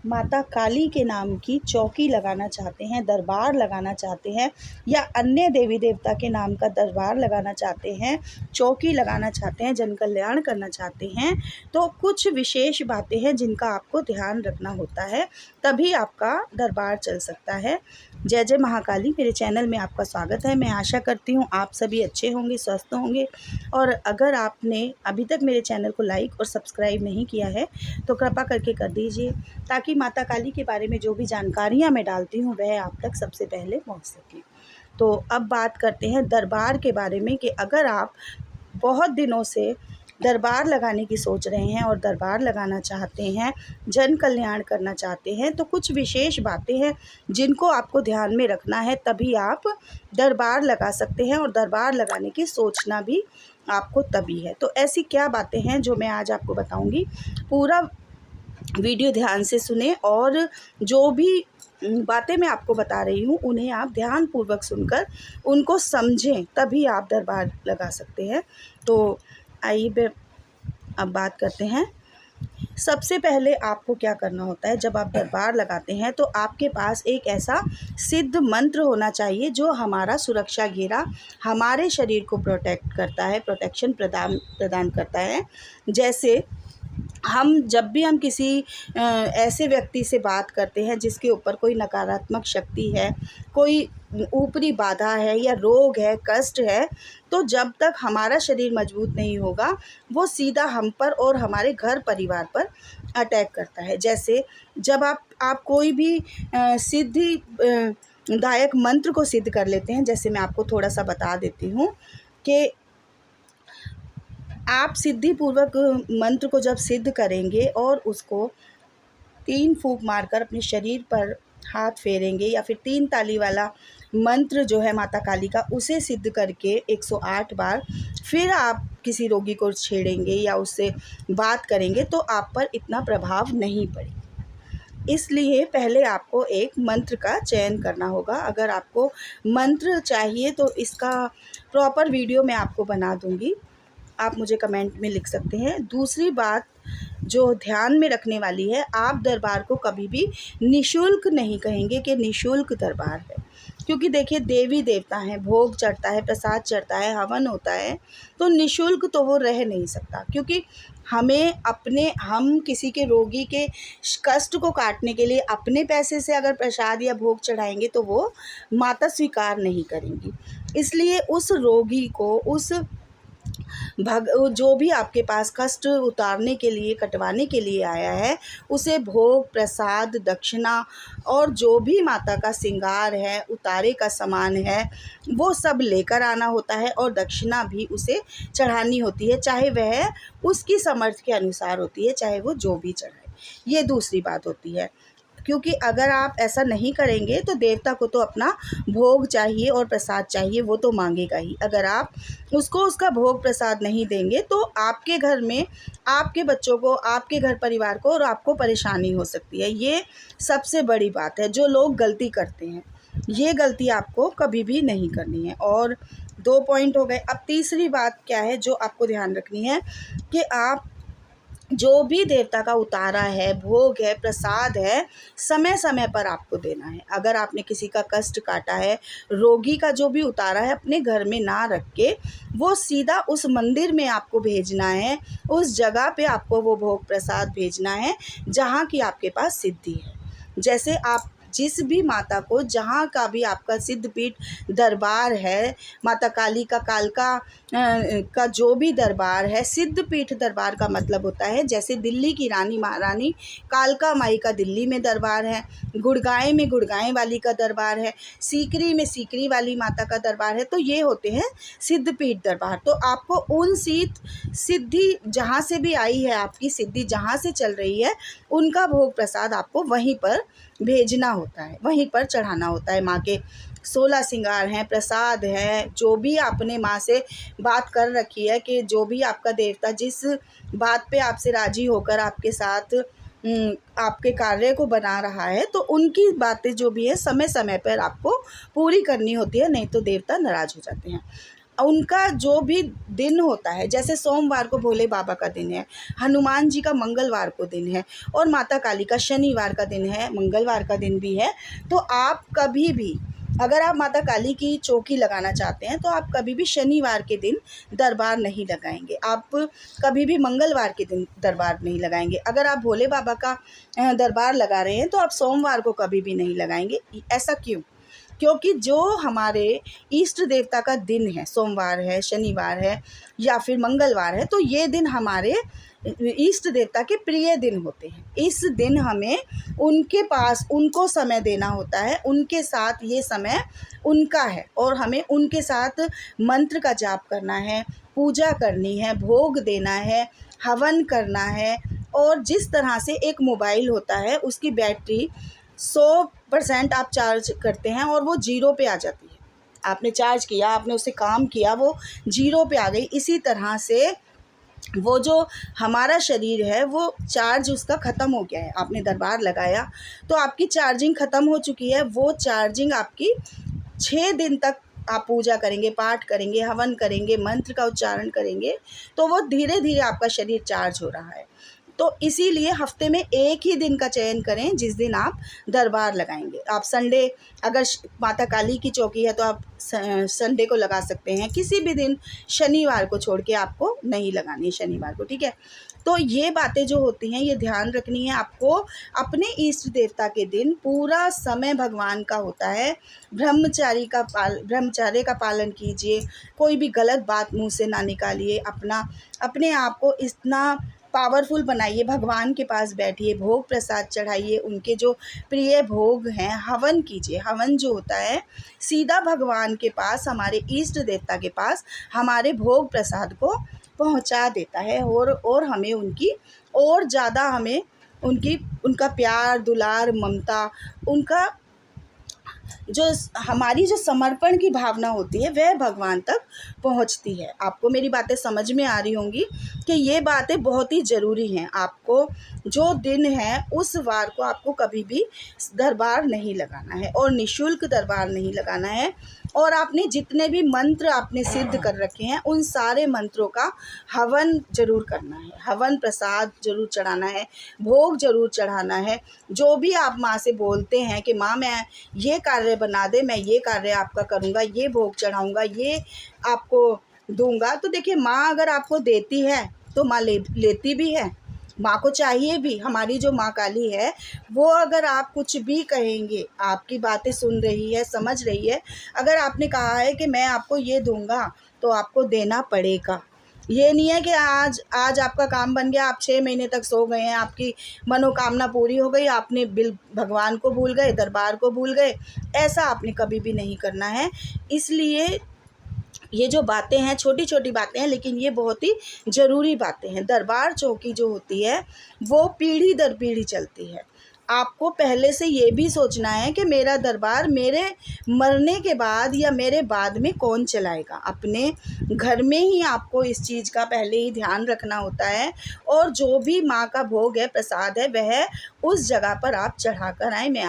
माता काली के नाम की चौकी लगाना चाहते हैं, दरबार लगाना चाहते हैं, या अन्य देवी देवता के नाम का दरबार लगाना चाहते हैं, चौकी लगाना चाहते हैं, जन कल्याण करना चाहते हैं, तो कुछ विशेष बातें हैं जिनका आपको ध्यान रखना होता है, तभी आपका दरबार चल सकता है। जय जय महाकाली। मेरे चैनल में आपका स्वागत है। मैं आशा करती हूँ आप सभी अच्छे होंगे, स्वस्थ होंगे। और अगर आपने अभी तक मेरे चैनल को लाइक और सब्सक्राइब नहीं किया है तो कृपा करके कर दीजिए, ताकि माता काली के बारे में जो भी जानकारियाँ मैं डालती हूँ वह आप तक सबसे पहले पहुँच सकें। तो अब बात करते हैं दरबार के बारे में, कि अगर आप बहुत दिनों से दरबार लगाने की सोच रहे हैं और दरबार लगाना चाहते हैं, जन कल्याण करना चाहते हैं, तो कुछ विशेष बातें हैं जिनको आपको ध्यान में रखना है, तभी आप दरबार लगा सकते हैं। और दरबार लगाने की सोचना भी आपको तभी है। तो ऐसी क्या बातें हैं जो मैं आज आपको बताऊंगी। पूरा वीडियो ध्यान से सुने और जो भी बातें मैं आपको बता रही हूँ उन्हें आप ध्यानपूर्वक सुनकर उनको समझें, तभी आप दरबार लगा सकते हैं। तो आइए अब बात करते हैं। सबसे पहले आपको क्या करना होता है, जब आप दरबार लगाते हैं तो आपके पास एक ऐसा सिद्ध मंत्र होना चाहिए जो हमारा सुरक्षा घेरा, हमारे शरीर को प्रोटेक्ट करता है, प्रोटेक्शन प्रदान करता है। जैसे जब भी हम किसी ऐसे व्यक्ति से बात करते हैं जिसके ऊपर कोई नकारात्मक शक्ति है, कोई ऊपरी बाधा है या रोग है, कष्ट है, तो जब तक हमारा शरीर मजबूत नहीं होगा वो सीधा हम पर और हमारे घर परिवार पर अटैक करता है। जैसे जब आप कोई भी सिद्धि दायक मंत्र को सिद्ध कर लेते हैं, जैसे मैं आपको थोड़ा सा बता देती हूँ कि आप सिद्धिपूर्वक मंत्र को जब सिद्ध करेंगे और उसको 3 फूंक मारकर अपने शरीर पर हाथ फेरेंगे, या फिर 3 ताली वाला मंत्र जो है माता काली का उसे सिद्ध करके 108 बार फिर आप किसी रोगी को छेड़ेंगे या उससे बात करेंगे तो आप पर इतना प्रभाव नहीं पड़ेगा। इसलिए पहले आपको एक मंत्र का चयन करना होगा। अगर आपको मंत्र चाहिए तो इसका प्रॉपर वीडियो मैं आपको बना दूंगी, आप मुझे कमेंट में लिख सकते हैं। दूसरी बात जो ध्यान में रखने वाली है, आप दरबार को कभी भी निशुल्क नहीं कहेंगे कि निशुल्क दरबार है, क्योंकि देखिए देवी देवता हैं, भोग चढ़ता है, प्रसाद चढ़ता है, हवन होता है, तो निशुल्क तो वो रह नहीं सकता। क्योंकि हम किसी के रोगी के कष्ट को काटने के लिए अपने पैसे से अगर प्रसाद या भोग चढ़ाएंगे तो वो माता स्वीकार नहीं करेंगी। इसलिए उस रोगी को, उस जो भी आपके पास कष्ट उतारने के लिए, कटवाने के लिए आया है, उसे भोग, प्रसाद, दक्षिणा और जो भी माता का श्रृंगार है, उतारे का सामान है, वो सब लेकर आना होता है और दक्षिणा भी उसे चढ़ानी होती है, चाहे वह उसकी समर्थ के अनुसार होती है, चाहे वो जो भी चढ़ाए। ये दूसरी बात होती है, क्योंकि अगर आप ऐसा नहीं करेंगे तो देवता को तो अपना भोग चाहिए और प्रसाद चाहिए, वो तो मांगेगा ही। अगर आप उसको उसका भोग प्रसाद नहीं देंगे तो आपके घर में, आपके बच्चों को, आपके घर परिवार को और आपको परेशानी हो सकती है। ये सबसे बड़ी बात है जो लोग गलती करते हैं, ये गलती आपको कभी भी नहीं करनी है। और 2 पॉइंट हो गए। अब तीसरी बात क्या है जो आपको ध्यान रखनी है, कि आप जो भी देवता का उतारा है, भोग है, प्रसाद है, समय समय पर आपको देना है। अगर आपने किसी का कष्ट काटा है, रोगी का जो भी उतारा है अपने घर में ना रख के वो सीधा उस मंदिर में आपको भेजना है, उस जगह पे आपको वो भोग प्रसाद भेजना है जहाँ की आपके पास सिद्धि है। जैसे आप जिस भी माता को, जहाँ का भी आपका सिद्धपीठ दरबार है, माता काली का, कालका का जो भी दरबार है, सिद्धपीठ दरबार का मतलब होता है जैसे दिल्ली की रानी महारानी कालका माई का दिल्ली में दरबार है, गुड़गांव में गुड़गांव वाली का दरबार है, सीकरी में सीकरी वाली माता का दरबार है, तो ये होते हैं सिद्धपीठ दरबार। तो आपको उन सिद्धि जहाँ से भी आई है, आपकी सिद्धि जहाँ से चल रही है, उनका भोग प्रसाद आपको वहीं पर भेजना होता है, वहीं पर चढ़ाना होता है। माँ के 16 श्रृंगार हैं, प्रसाद है, जो भी आपने माँ से बात कर रखी है कि जो भी आपका देवता जिस बात पे आपसे राजी होकर आपके साथ आपके कार्य को बना रहा है, तो उनकी बातें जो भी है समय समय पर आपको पूरी करनी होती है, नहीं तो देवता नाराज़ हो जाते हैं। उनका जो भी दिन होता है, जैसे सोमवार को भोले बाबा का दिन है, हनुमान जी का मंगलवार को दिन है और माता काली का शनिवार का दिन है, मंगलवार का दिन भी है। तो आप कभी भी अगर आप माता काली की चौकी लगाना चाहते हैं तो आप कभी भी शनिवार के दिन दरबार नहीं लगाएंगे, आप कभी भी मंगलवार के दिन दरबार नहीं लगाएंगे। अगर आप भोले बाबा का दरबार लगा रहे हैं तो आप सोमवार को कभी भी नहीं लगाएंगे। ऐसा क्यों? क्योंकि जो हमारे इष्ट देवता का दिन है, सोमवार है, शनिवार है या फिर मंगलवार है, तो ये दिन हमारे इष्ट देवता के प्रिय दिन होते हैं। इस दिन हमें उनके पास उनको समय देना होता है, उनके साथ ये समय उनका है और हमें उनके साथ मंत्र का जाप करना है, पूजा करनी है, भोग देना है, हवन करना है। और जिस तरह से एक मोबाइल होता है, उसकी बैटरी 100% आप चार्ज करते हैं और वो 0 पे आ जाती है। आपने चार्ज किया, आपने उससे काम किया, वो 0 पे आ गई। इसी तरह से वो जो हमारा शरीर है वो चार्ज उसका ख़त्म हो गया है। आपने दरबार लगाया तो आपकी चार्जिंग ख़त्म हो चुकी है। वो चार्जिंग आपकी 6 दिन तक आप पूजा करेंगे, पाठ करेंगे, हवन करेंगे, मंत्र का उच्चारण करेंगे तो वो धीरे धीरे आपका शरीर चार्ज हो रहा है। तो इसीलिए हफ्ते में एक ही दिन का चयन करें जिस दिन आप दरबार लगाएंगे। आप संडे, अगर माता काली की चौकी है तो आप संडे को लगा सकते हैं, किसी भी दिन शनिवार को छोड़ के आपको नहीं लगानी, शनिवार को, ठीक है। तो ये बातें जो होती हैं ये ध्यान रखनी है आपको। अपने इष्ट देवता के दिन पूरा समय भगवान का होता है। ब्रह्मचर्य का पालन कीजिए, कोई भी गलत बात मुंह से ना निकालिए, अपने आप को इतना पावरफुल बनाइए, भगवान के पास बैठिए, भोग प्रसाद चढ़ाइए, उनके जो प्रिय भोग हैं हवन कीजिए। हवन जो होता है सीधा भगवान के पास, हमारे इष्ट देवता के पास हमारे भोग प्रसाद को पहुंचा देता है और हमें उनकी और ज़्यादा हमें उनका प्यार, दुलार, ममता, उनका जो हमारी जो समर्पण की भावना होती है वह भगवान तक पहुंचती है। आपको मेरी बातें समझ में आ रही होंगी कि ये बातें बहुत ही ज़रूरी हैं। आपको जो दिन है उस वार को आपको कभी भी दरबार नहीं लगाना है और निःशुल्क दरबार नहीं लगाना है। और आपने जितने भी मंत्र आपने सिद्ध कर रखे हैं उन सारे मंत्रों का हवन ज़रूर करना है, हवन प्रसाद ज़रूर चढ़ाना है, भोग ज़रूर चढ़ाना है। जो भी आप माँ से बोलते हैं कि माँ मैं ये कार्य बना दे, मैं ये कार्य आपका करूँगा, ये भोग चढ़ाऊँगा, ये आपको दूँगा, तो देखिए माँ अगर आपको देती है तो माँ लेती भी है, माँ को चाहिए भी। हमारी जो माँ काली है वो अगर आप कुछ भी कहेंगे, आपकी बातें सुन रही है, समझ रही है। अगर आपने कहा है कि मैं आपको ये दूंगा तो आपको देना पड़ेगा। ये नहीं है कि आज आपका काम बन गया, आप 6 महीने तक सो गए हैं, आपकी मनोकामना पूरी हो गई, आपने भगवान को भूल गए, दरबार को भूल गए। ऐसा आपने कभी भी नहीं करना है। इसलिए ये जो बातें हैं छोटी छोटी बातें हैं, लेकिन ये बहुत ही ज़रूरी बातें हैं। दरबार चौकी जो होती है वो पीढ़ी दर पीढ़ी चलती है। आपको पहले से ये भी सोचना है कि मेरा दरबार मेरे मरने के बाद या मेरे बाद में कौन चलाएगा। अपने घर में ही आपको इस चीज़ का पहले ही ध्यान रखना होता है। और जो भी माँ का भोग है, प्रसाद है, वह उस जगह पर आप चढ़ा कर आएँ। मैं